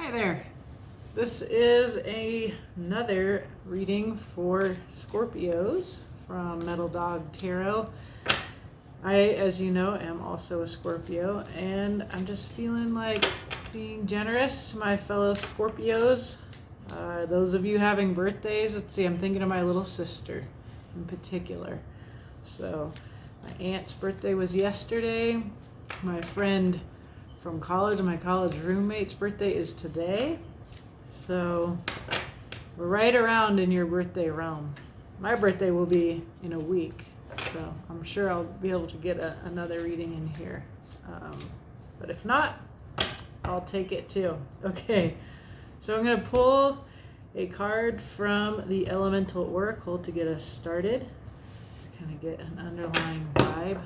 Hi there. This is another reading for Scorpios from Metal Dog Tarot. I, as you know, am also a Scorpio, and I'm just feeling like being generous to my fellow Scorpios. Those of you having birthdays, let's see, I'm thinking of my little sister in particular. So, my aunt's birthday was yesterday. My friend from college, my college roommate's birthday is today. So we're right around in your birthday realm. My birthday will be in a week, so I'm sure I'll be able to get another reading in here. But if not, I'll take it too. Okay, so I'm going to pull a card from the Elemental Oracle to get us started. Just kind of get an underlying vibe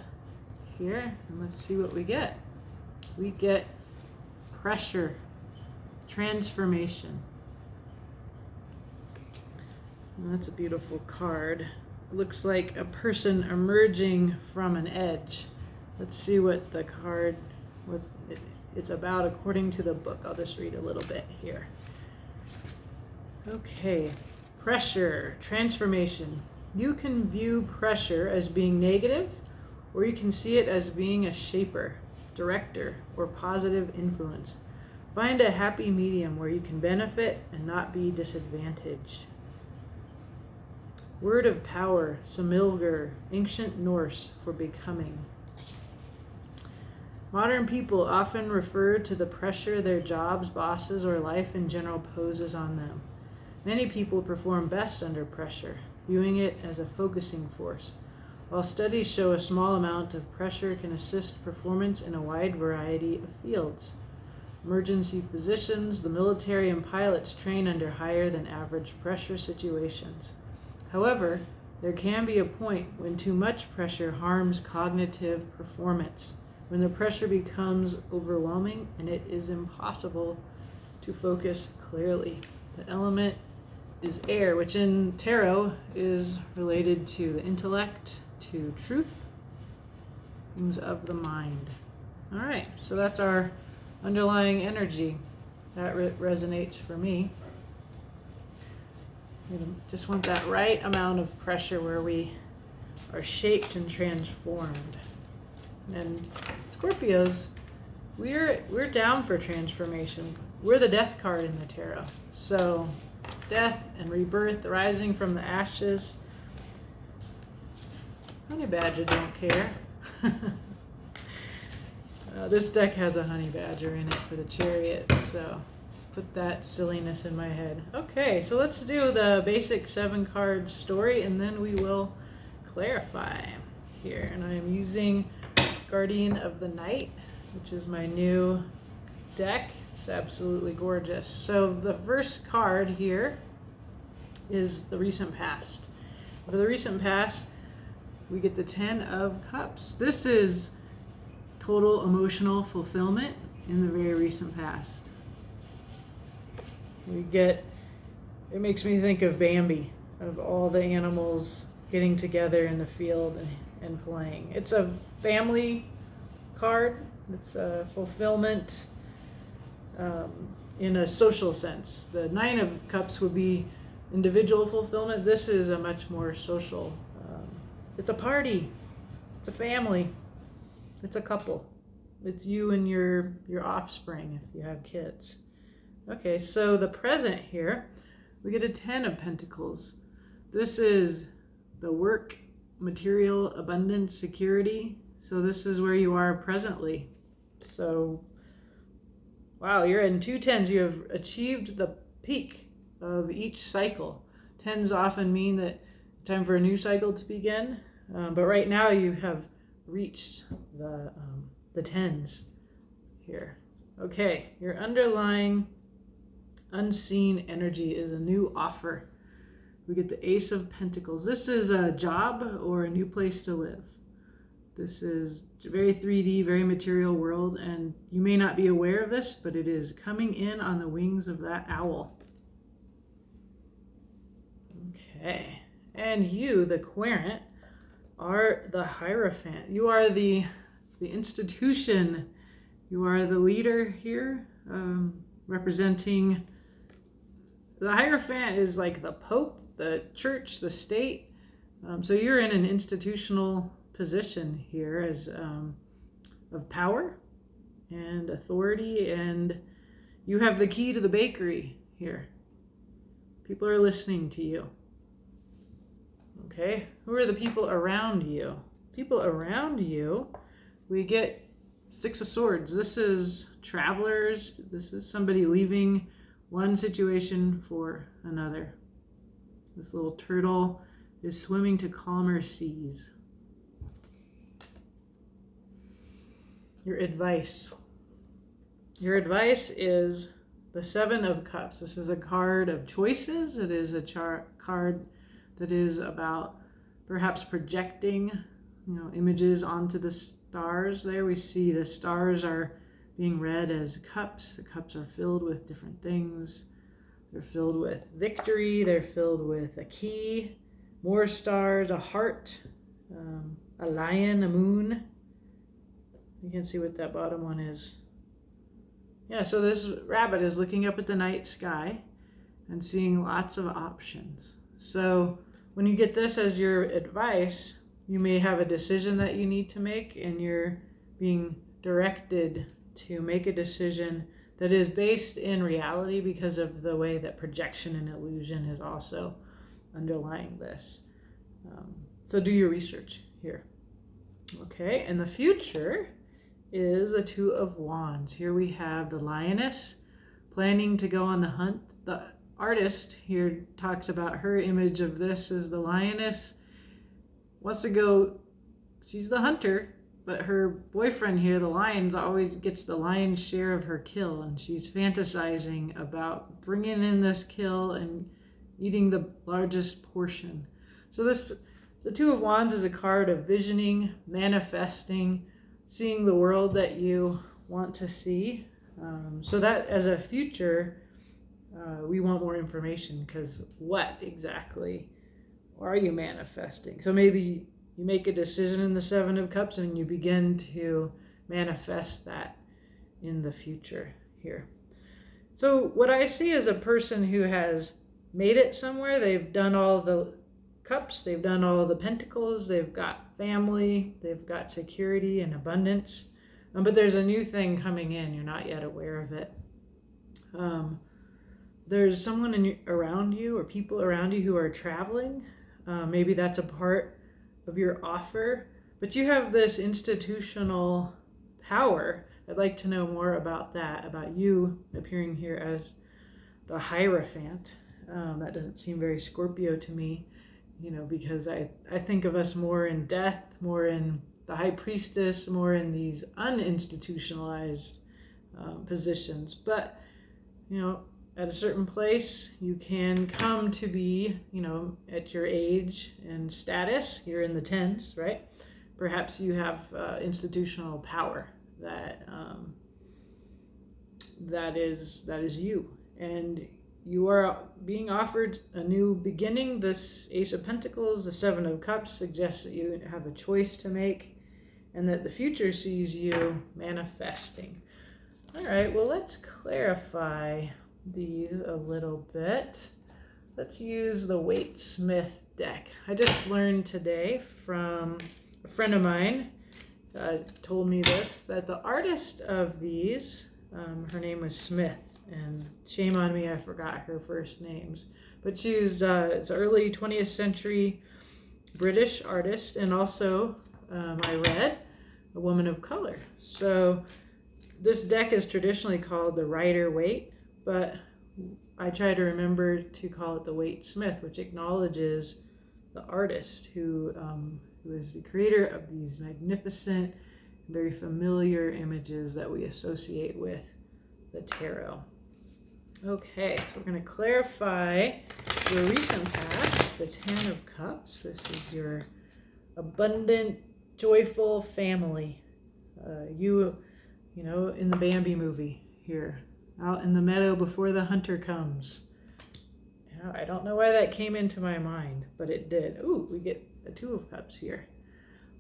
here, and let's see what we get. We get pressure, transformation. And that's a beautiful card. It looks like a person emerging from an edge. Let's see what the card, what it's about according to the book. I'll just read a little bit here. Okay, pressure, transformation. You can view pressure as being negative, or you can see it as being a shaper, director, or positive influence. Find a happy medium where you can benefit and not be disadvantaged. Word of power, Samilgar, ancient Norse for becoming. Modern people often refer to the pressure their jobs, bosses, or life in general poses on them. Many people perform best under pressure, viewing it as a focusing force. While studies show a small amount of pressure can assist performance in a wide variety of fields. Emergency physicians, the military, and pilots train under higher than average pressure situations. However, there can be a point when too much pressure harms cognitive performance, when the pressure becomes overwhelming and it is impossible to focus clearly. The element is air, which in tarot is related to the intellect, to truth, things of the mind. All right, so that's our underlying energy. That resonates for me. You just want that right amount of pressure where we are shaped and transformed. And Scorpios, we're down for transformation. We're the death card in the tarot. So death and rebirth, rising from the ashes. Honey badger don't care. This deck has a honey badger in it for the chariot, so put that silliness in my head. Okay, so let's do the basic 7-card story, and then we will clarify here. And I am using Guardian of the Night, which is my new deck. It's absolutely gorgeous. So the first card here is the recent past. For the recent past, we get the 10 of Cups. This is total emotional fulfillment in the very recent past. We get, it makes me think of Bambi, of all the animals getting together in the field and playing. It's a family card. It's a fulfillment in a social sense. The 9 of Cups would be individual fulfillment. This is a much more social. It's a party. It's a family. It's a couple. It's you and your offspring if you have kids. Okay, so the present here, we get a 10 of Pentacles. This is the work, material, abundance, security. So this is where you are presently. So, wow, you're in 2 10s. You have achieved the peak of each cycle. 10s often mean that time for a new cycle to begin. But right now you have reached the 10s here. Okay, your underlying unseen energy is a new offer. We get the Ace of Pentacles. This is a job or a new place to live. This is very 3D, very material world, and you may not be aware of this, but it is coming in on the wings of that owl. Okay, and you, the Querent, are the Hierophant. You are the institution. You are the leader here. representing the Hierophant is like the Pope, the church, the state. So you're in an institutional position here as of power and authority, and you have the key to the bakery here. People are listening to you. Okay, who are the people around you? People around you, we get Six of Swords. This is travelers. This is somebody leaving one situation for another. This little turtle is swimming to calmer seas. Your advice. Your advice is the Seven of Cups. This is a card of choices. It is a card that is about perhaps projecting, images onto the stars. There we see the stars are being read as cups. The cups are filled with different things. They're filled with victory. They're filled with a key, more stars, a heart, a lion, a moon. You can see what that bottom one is. Yeah, so this rabbit is looking up at the night sky and seeing lots of options. So when you get this as your advice, you may have a decision that you need to make, and you're being directed to make a decision that is based in reality because of the way that projection and illusion is also underlying this. So do your research here. Okay, and the future is a Two of Wands. Here we have the lioness planning to go on the hunt. The artist here talks about her image of this as the lioness wants to go, she's the hunter, but her boyfriend here, the lion, always gets the lion's share of her kill, and she's fantasizing about bringing in this kill and eating the largest portion. So the Two of Wands is a card of visioning, manifesting, seeing the world that you want to see. So that as a future, we want more information, because what exactly are you manifesting? So maybe you make a decision in the Seven of Cups and you begin to manifest that in the future here. So what I see is a person who has made it somewhere. They've done all the cups, they've done all the pentacles, they've got family, they've got security and abundance. But there's a new thing coming in. You're not yet aware of it. There's someone around you or people around you who are traveling. Maybe that's a part of your offer. But you have this institutional power. I'd like to know more about that, about you appearing here as the Hierophant. That doesn't seem very Scorpio to me, because I think of us more in death, more in the High Priestess, more in these uninstitutionalized positions. But, at a certain place, you can come to be, at your age and status. You're in the tens, right? Perhaps you have institutional power that is you, and you are being offered a new beginning. This Ace of Pentacles, the Seven of Cups suggests that you have a choice to make, and that the future sees you manifesting. All right, well, let's clarify these a little bit. Let's use the Waite-Smith deck. I just learned today from a friend of mine, told me this, that the artist of these, her name was Smith, and shame on me, I forgot her first names, but she's it's early 20th century British artist, and also I read a woman of color. So this deck is traditionally called the Rider-Waite, but I try to remember to call it the Waite-Smith, which acknowledges the artist who is the creator of these magnificent, very familiar images that we associate with the tarot. Okay, so we're going to clarify your recent past, the Ten of Cups. This is your abundant, joyful family. You know, in the Bambi movie here, out in the meadow before the hunter comes. I don't know why that came into my mind, but it did. Ooh, we get a Two of Cups here.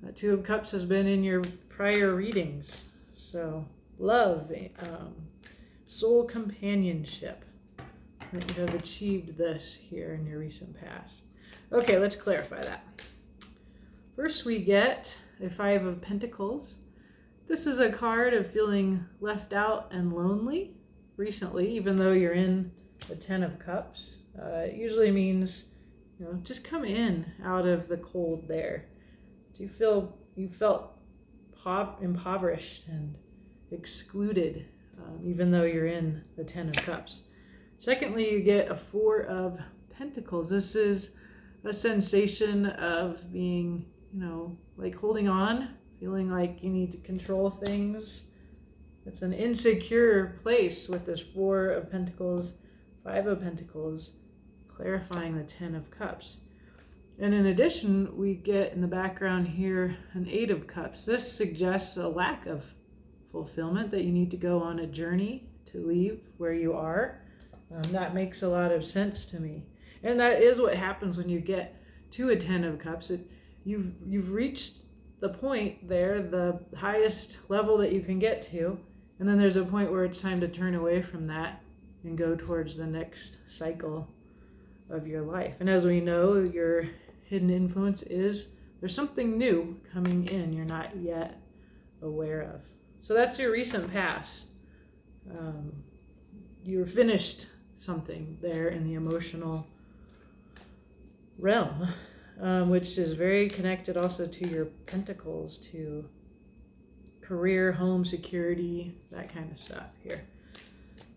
The Two of Cups has been in your prior readings. So love, soul companionship. That you have achieved this here in your recent past. Okay, let's clarify that. First, we get a Five of Pentacles. This is a card of feeling left out and lonely recently, even though you're in the Ten of Cups. It usually means, just come in out of the cold there. Do you felt impoverished and excluded, even though you're in the Ten of Cups? Secondly, you get a Four of Pentacles. This is a sensation of being, like holding on, feeling like you need to control things. It's an insecure place with this Four of Pentacles, Five of Pentacles, clarifying the Ten of Cups. And in addition, we get in the background here an Eight of Cups. This suggests a lack of fulfillment, that you need to go on a journey to leave where you are. That makes a lot of sense to me. And that is what happens when you get to a Ten of Cups. You've reached the point there, the highest level that you can get to, and then there's a point where it's time to turn away from that and go towards the next cycle of your life. And as we know, your hidden influence is there's something new coming in you're not yet aware of. So that's your recent past. You're finished something there in the emotional realm, which is very connected also to your pentacles, to career, home, security, that kind of stuff here.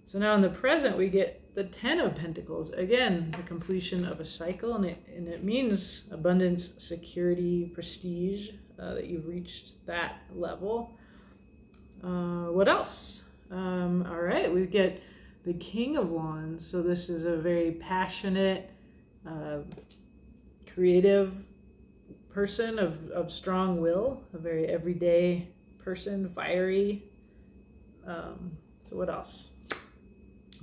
So now in the present, we get the Ten of Pentacles. Again, the completion of a cycle, and it means abundance, security, prestige, that you've reached that level. What else? All right, we get the King of Wands. So this is a very passionate, creative person of strong will, a very everyday person, fiery. So what else?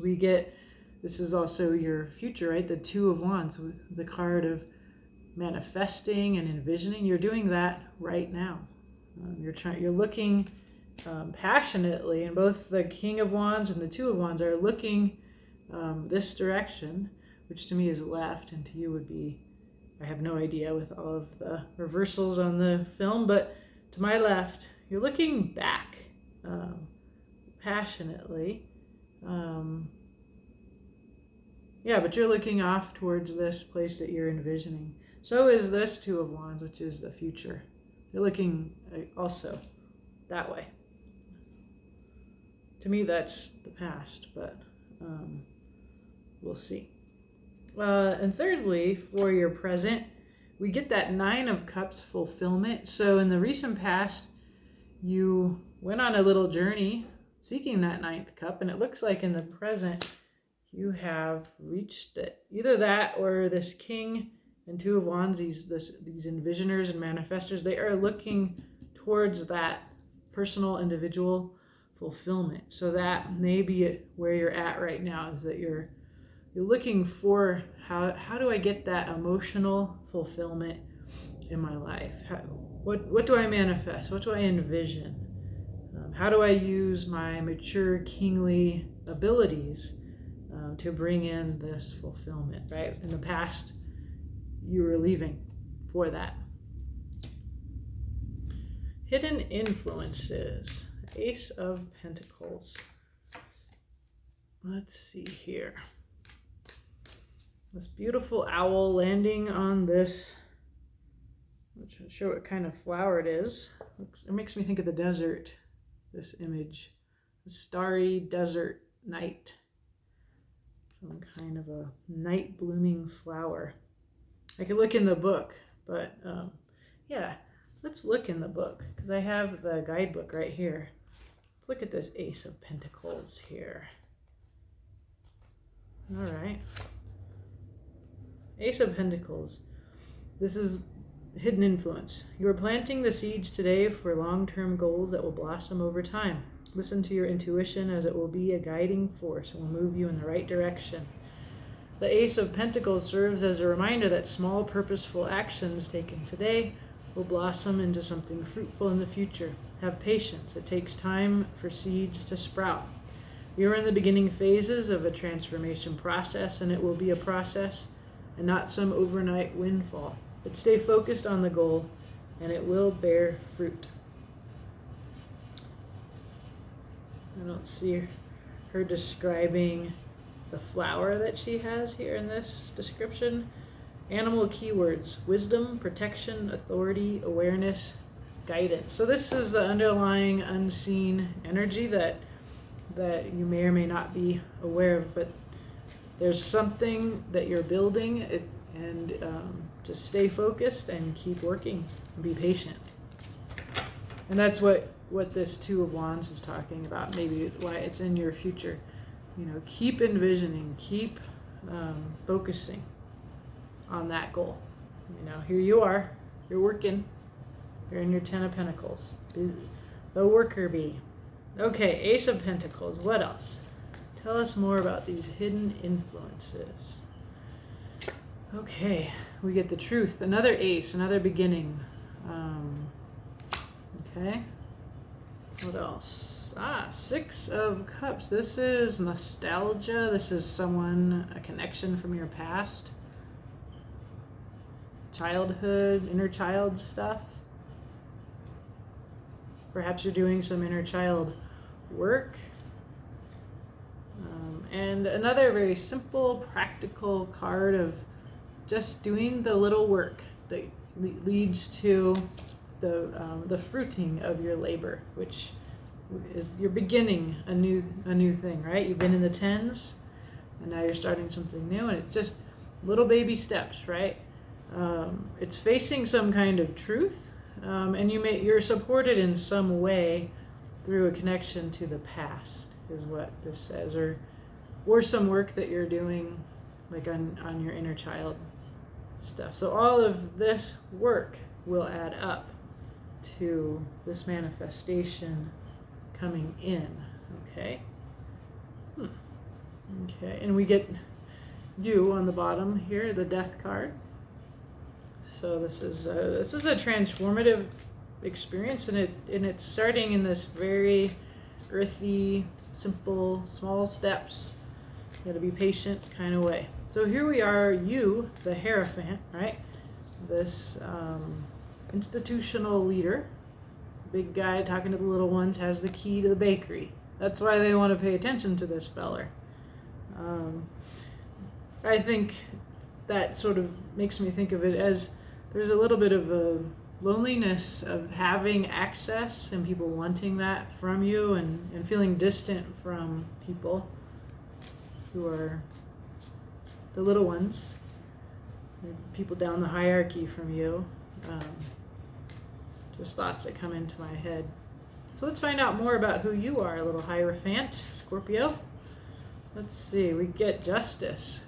We get, this is also your future, right? The Two of Wands, with the card of manifesting and envisioning. You're doing that right now. You're looking passionately, and both the King of Wands and the Two of Wands are looking this direction, which to me is left, and to you would be, I have no idea with all of the reversals on the film, but to my left, you're looking back passionately. But you're looking off towards this place that you're envisioning. So is this Two of Wands, which is the future. You're looking also that way. To me, that's the past, but we'll see. And thirdly, for your present, we get that Nine of Cups fulfillment. So in the recent past, you went on a little journey seeking that ninth cup, and it looks like in the present you have reached it. Either that or this King and Two of Wands, these envisioners and manifestors, they are looking towards that personal, individual fulfillment. So that may be where you're at right now, is that you're looking for how do I get that emotional fulfillment in my life? What do I manifest? What do I envision? How do I use my mature, kingly abilities to bring in this fulfillment, right? In the past, you were leaving for that. Hidden influences. Ace of Pentacles. Let's see here. This beautiful owl landing on this, which will show what kind of flower it is. It makes me think of the desert, this image. A starry desert night. Some kind of a night blooming flower. I could look in the book, but let's look in the book, because I have the guidebook right here. Let's look at this Ace of Pentacles here. All right. Ace of Pentacles. This is hidden influence. You are planting the seeds today for long-term goals that will blossom over time. Listen to your intuition, as it will be a guiding force and will move you in the right direction. The Ace of Pentacles serves as a reminder that small, purposeful actions taken today will blossom into something fruitful in the future. Have patience. It takes time for seeds to sprout. You're in the beginning phases of a transformation process, and it will be a process and not some overnight windfall. But stay focused on the goal, and it will bear fruit. I don't see her describing the flower that she has here in this description. Animal keywords: wisdom, protection, authority, awareness, guidance. So this is the underlying unseen energy that you may or may not be aware of, but there's something that you're building, and just stay focused and keep working and be patient. And that's what this Two of Wands is talking about, maybe why it's in your future. Keep envisioning, keep focusing on that goal. Here you are, you're working, you're in your 10 of Pentacles, the worker bee. Okay, Ace of Pentacles, what else? Tell us more about these hidden influences. Okay, we get the Truth, another ace, another beginning. Okay, what else? Six of Cups. This is nostalgia. This is a connection from your past. Childhood, inner child stuff. Perhaps you're doing some inner child work. And another very simple, practical card of just doing the little work that leads to the fruiting of your labor, which is you're beginning a new thing, right? You've been in the 10s, and now you're starting something new, and it's just little baby steps, right? It's facing some kind of truth, and you're supported in some way through a connection to the past, is what this says, or some work that you're doing, like on your inner child stuff. So all of this work will add up to this manifestation coming in. Okay. Okay, and we get you on the bottom here, the Death card. So this is a transformative experience, and it's starting in this very earthy, simple, small steps. You gotta be patient kind of way. So here we are, you, the Hierophant, right? This institutional leader, big guy talking to the little ones, has the key to the bakery. That's why they want to pay attention to this feller. I think that sort of makes me think of it as there's a little bit of a loneliness of having access and people wanting that from you, and feeling distant from people who are the little ones, people down the hierarchy from you. Just thoughts that come into my head. So let's find out more about who you are, little Hierophant, Scorpio. Let's see, we get Justice.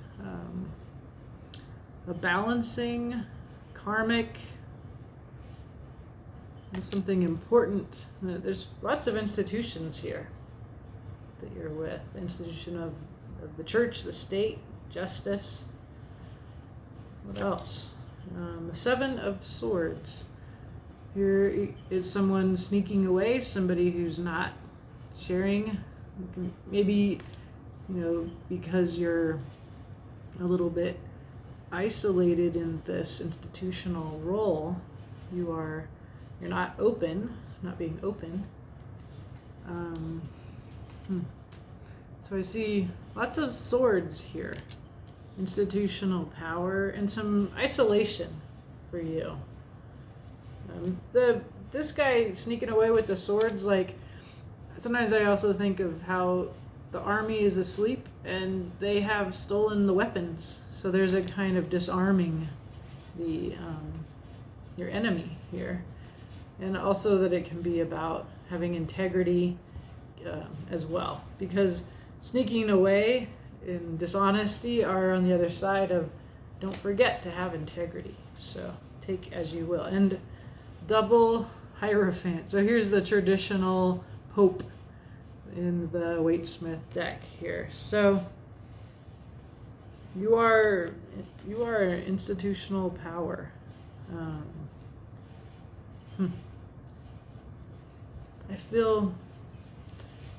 A balancing, karmic, something important. There's lots of institutions here that you're with. The institution of the church, the state, justice. What else? The Seven of Swords. Here is someone sneaking away, somebody who's not sharing. Maybe, because you're a little bit isolated in this institutional role, you're not being open. So I see lots of swords here, institutional power, and some isolation for you. This guy sneaking away with the swords, like, sometimes I also think of how the army is asleep and they have stolen the weapons. So there's a kind of disarming your enemy here. And also that it can be about having integrity as well. Because sneaking away and dishonesty are on the other side of don't forget to have integrity. So take as you will. And double Hierophant. So here's the traditional Pope in the Waite-Smith deck here. So you are institutional power. I feel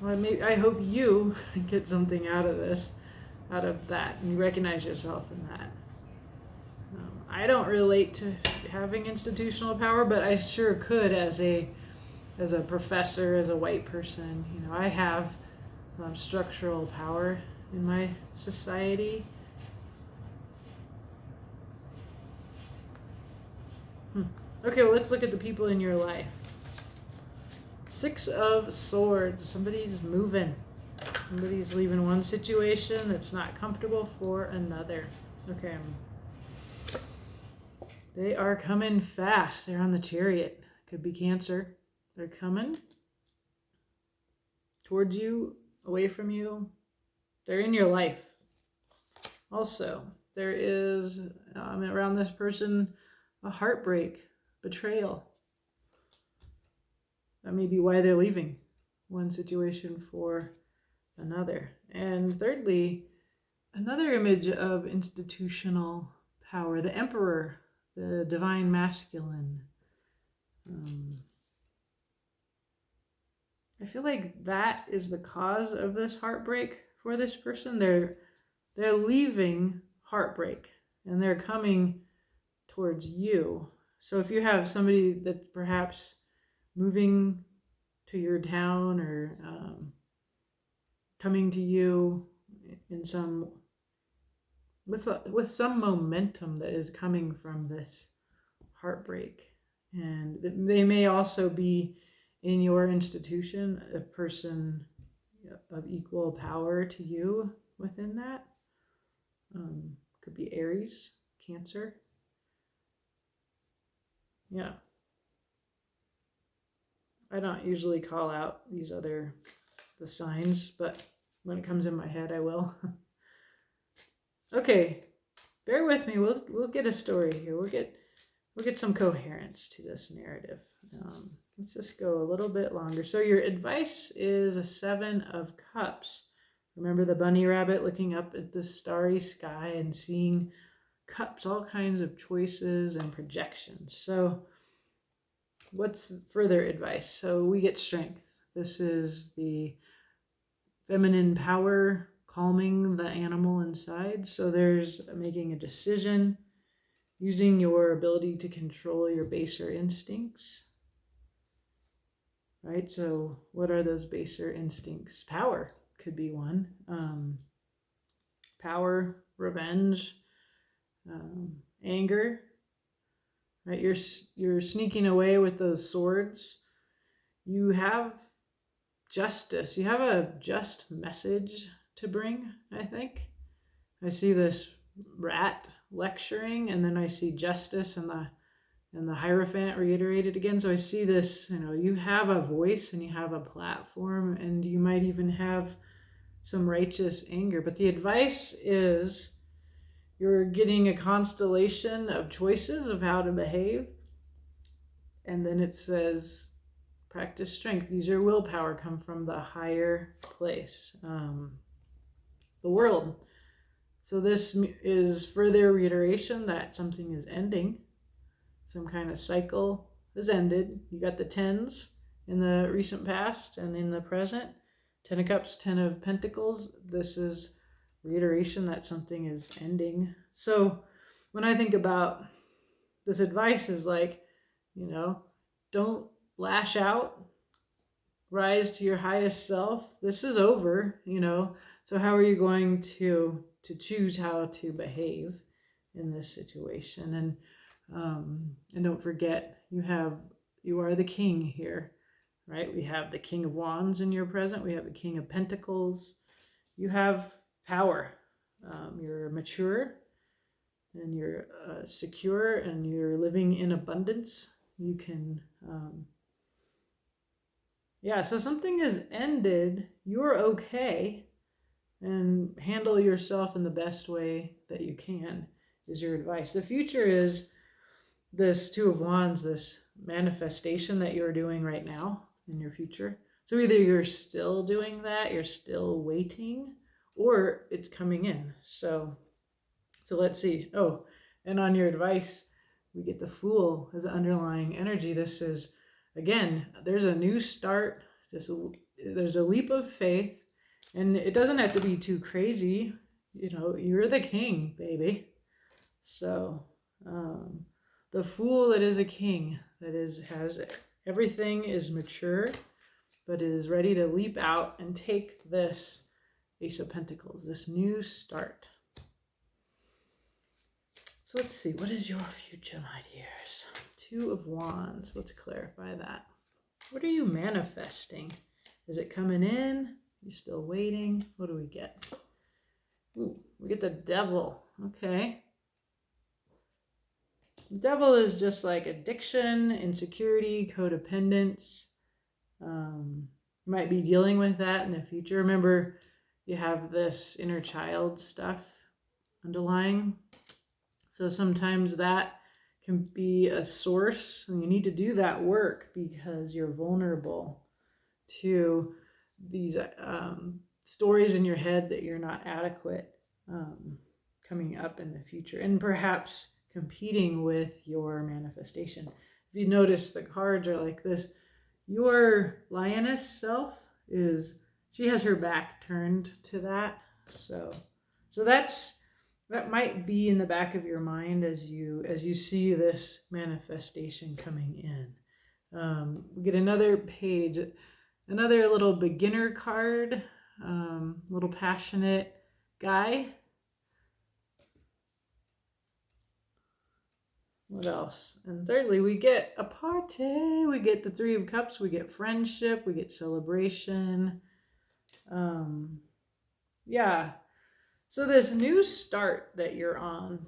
Well, I hope you get something out of this, out of that, and you recognize yourself in that. I don't relate to having institutional power, but I sure could as a professor, as a white person. I have structural power in my society. Okay, well, let's look at the people in your life. 6 of Swords. Somebody's moving. Somebody's leaving one situation that's not comfortable for another. Okay. They are coming fast. They're on the Chariot. Could be Cancer. They're coming towards you, away from you. They're in your life. Also, there is, around this person, a heartbreak, betrayal. That may be why they're leaving one situation for another. And thirdly, another image of institutional power, the Emperor, the divine masculine. I feel like that is the cause of this heartbreak for this person. They're leaving heartbreak and they're coming towards you. So if you have somebody that's perhaps moving to your town or coming to you in some with some momentum that is coming from this heartbreak, and they may also be in your institution a person of equal power to you within that. Could be Aries, Cancer. Yeah. I don't usually call out the signs, but when it comes in my head, I will. Okay, bear with me. We'll get a story here. We'll get some coherence to this narrative. Let's just go a little bit longer. So your advice is a 7 of Cups. Remember the bunny rabbit looking up at the starry sky and seeing cups, all kinds of choices and projections. So what's further advice? So we get strength. This is the feminine power calming the animal inside. So there's making a decision, using your ability to control your baser instincts. Right? So what are those baser instincts? Power could be one. Power, revenge, anger. Right? You're sneaking away with those swords. You have justice. You have a just message to bring, I think. I see this rat lecturing, and then I see justice and the Hierophant reiterated again. So I see this, you have a voice and you have a platform, and you might even have some righteous anger. But the advice is you're getting a constellation of choices of how to behave. And then it says, practice strength. Use your willpower, come from the higher place, the world. So this is further reiteration that something is ending. Some kind of cycle has ended. You got the 10s in the recent past and in the present. 10 of Cups, 10 of Pentacles. This is reiteration that something is ending. So when I think about this advice is like, don't lash out. Rise to your highest self. This is over, So how are you going to choose how to behave in this situation? And don't forget, you are the king here, right? We have the King of Wands in your present. We have the King of Pentacles. You have power. You're mature and you're secure and you're living in abundance. You can, so something has ended. You're okay, and handle yourself in the best way that you can is your advice. The future is this 2 of Wands, this manifestation that you're doing right now in your future. So either you're still doing that, you're still waiting, or it's coming in. So let's see. Oh, and on your advice, we get the Fool as an underlying energy. This is, again, there's a new start. there's a leap of faith, and it doesn't have to be too crazy. You're the king, baby. So, the fool that is a king, has everything, is mature, but is ready to leap out and take this Ace of Pentacles, this new start. So let's see, what is your future, my dears? Two of Wands, let's clarify that. What are you manifesting? Is it coming in? You still waiting? What do we get? Ooh, we get the Devil. Okay. The Devil is just like addiction, insecurity, codependence. You might be dealing with that in the future. Remember, you have this inner child stuff underlying. So sometimes that can be a source, and you need to do that work because you're vulnerable to these stories in your head that you're not adequate coming up in the future, and perhaps competing with your manifestation. If you notice, the cards are like this. Your lioness self she has her back turned to that. So that might be in the back of your mind as you see this manifestation coming in. We get another page, another little beginner card, little passionate guy. What else? And thirdly, we get a party. We get the Three of Cups. We get friendship. We get celebration. Yeah. So this new start that you're on,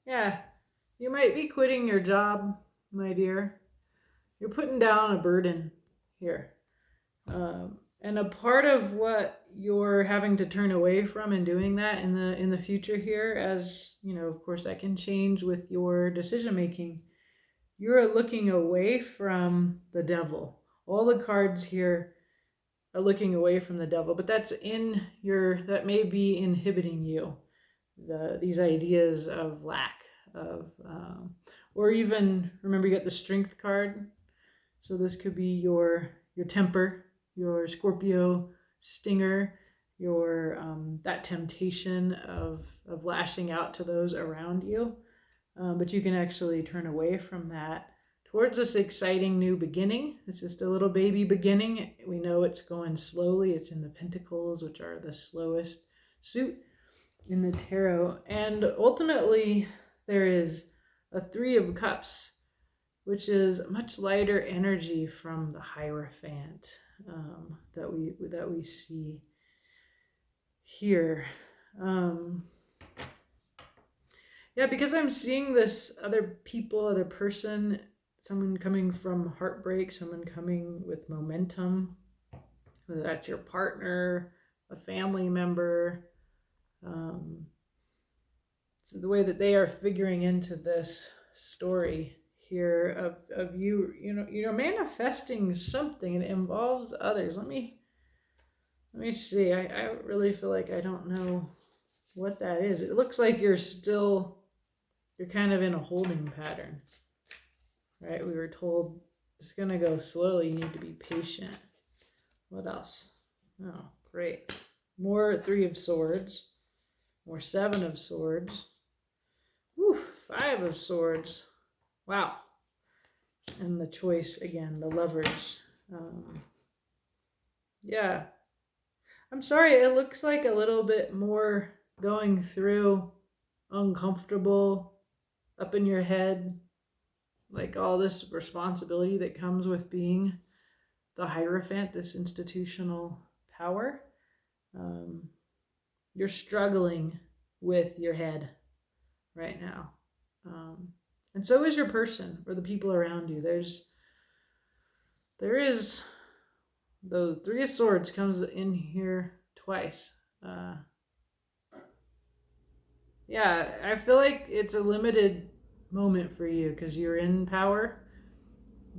yeah, you might be quitting your job, my dear. You're putting down a burden here. And a part of what you're having to turn away from in doing that in the future here, as of course that can change with your decision making. You're looking away from the Devil. All the cards here are looking away from the Devil, but that may be inhibiting you. These ideas of lack of, or even remember you got the Strength card. So this could be your temper, your Scorpio stinger, your that temptation of lashing out to those around you. But you can actually turn away from that towards this exciting new beginning. It's just a little baby beginning. We know it's going slowly. It's in the Pentacles, which are the slowest suit in the tarot. And ultimately, there is a Three of Cups, which is much lighter energy from the Hierophant that we see here. Yeah, because I'm seeing this other person, someone coming from heartbreak, someone coming with momentum, whether that's your partner, a family member. So the way that they are figuring into this story here of you, you're manifesting something, and it involves others. Let me see. I really feel like I don't know what that is. It looks like you're kind of in a holding pattern, right? We were told it's going to go slowly. You need to be patient. What else? Oh, great. More Three of Swords. More Seven of Swords. Whew, Five of Swords. Wow. And the choice again, the Lovers. Yeah. I'm sorry, it looks like a little bit more going through uncomfortable, up in your head, like all this responsibility that comes with being the Hierophant, this institutional power. You're struggling with your head right now. And so is your person or the people around you. There is those Three of Swords comes in here twice. Yeah, I feel like it's a limited moment for you because you're in power.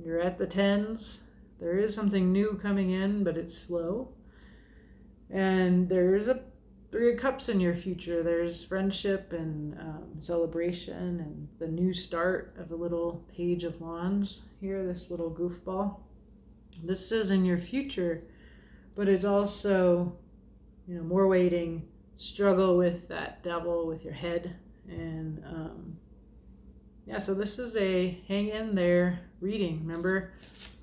You're at the tens. There is something new coming in, but it's slow. And there's a Three of Cups in your future. There's friendship and celebration and the new start of a little Page of Wands here, this little goofball. This is in your future, but it's also, more waiting, struggle with that devil with your head. And so this is a hang in there reading. Remember,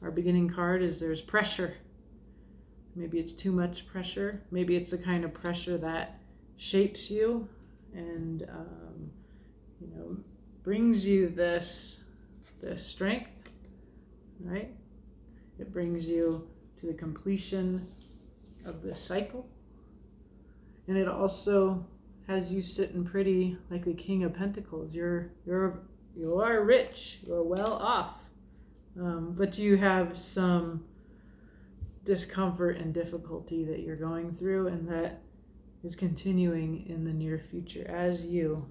our beginning card is there's pressure. Maybe it's too much pressure. Maybe it's the kind of pressure that shapes you and brings you this strength, right? It brings you to the completion of this cycle. And it also has you sitting pretty like the King of Pentacles. You are rich, you're well off, but you have some discomfort and difficulty that you're going through, and that is continuing in the near future as you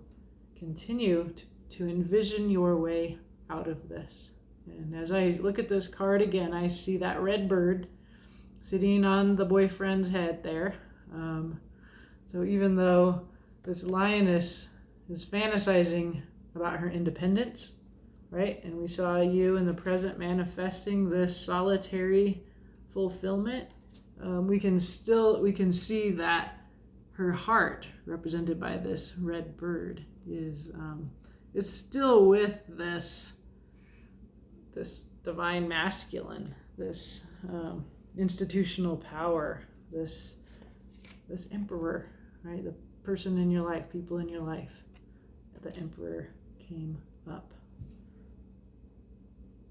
continue to envision your way out of this. And as I look at this card again, I see that red bird sitting on the boyfriend's head there. So even though this lioness is fantasizing about her independence, right? And we saw you in the present manifesting this solitary fulfillment. We can see that her heart, represented by this red bird, is still with this divine masculine, this institutional power, this emperor, right? The person in your life, people in your life. The emperor came up.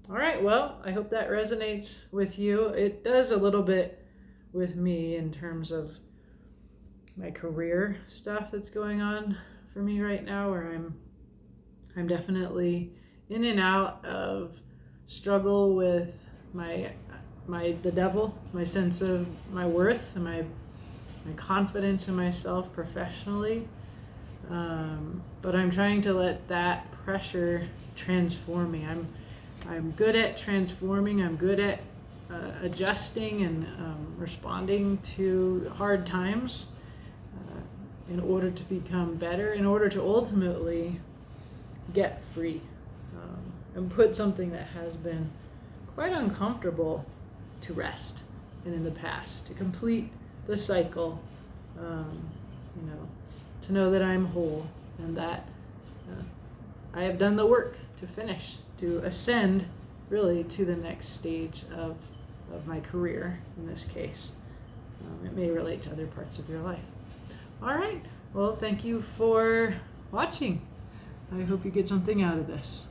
All right, well, I hope that resonates with you. It does a little bit with me in terms of my career stuff that's going on for me right now, where I'm definitely in and out of struggle with the devil, my sense of my worth, and my confidence in myself professionally. But I'm trying to let that pressure transform me. I'm good at transforming. I'm good at adjusting and responding to hard times in order to become better, in order to ultimately get free and put something that has been quite uncomfortable to rest, and in the past to complete the cycle, to know that I'm whole and that I have done the work to finish, to ascend really to the next stage of my career in this case. It may relate to other parts of your life. All right, well, thank you for watching. I hope you get something out of this.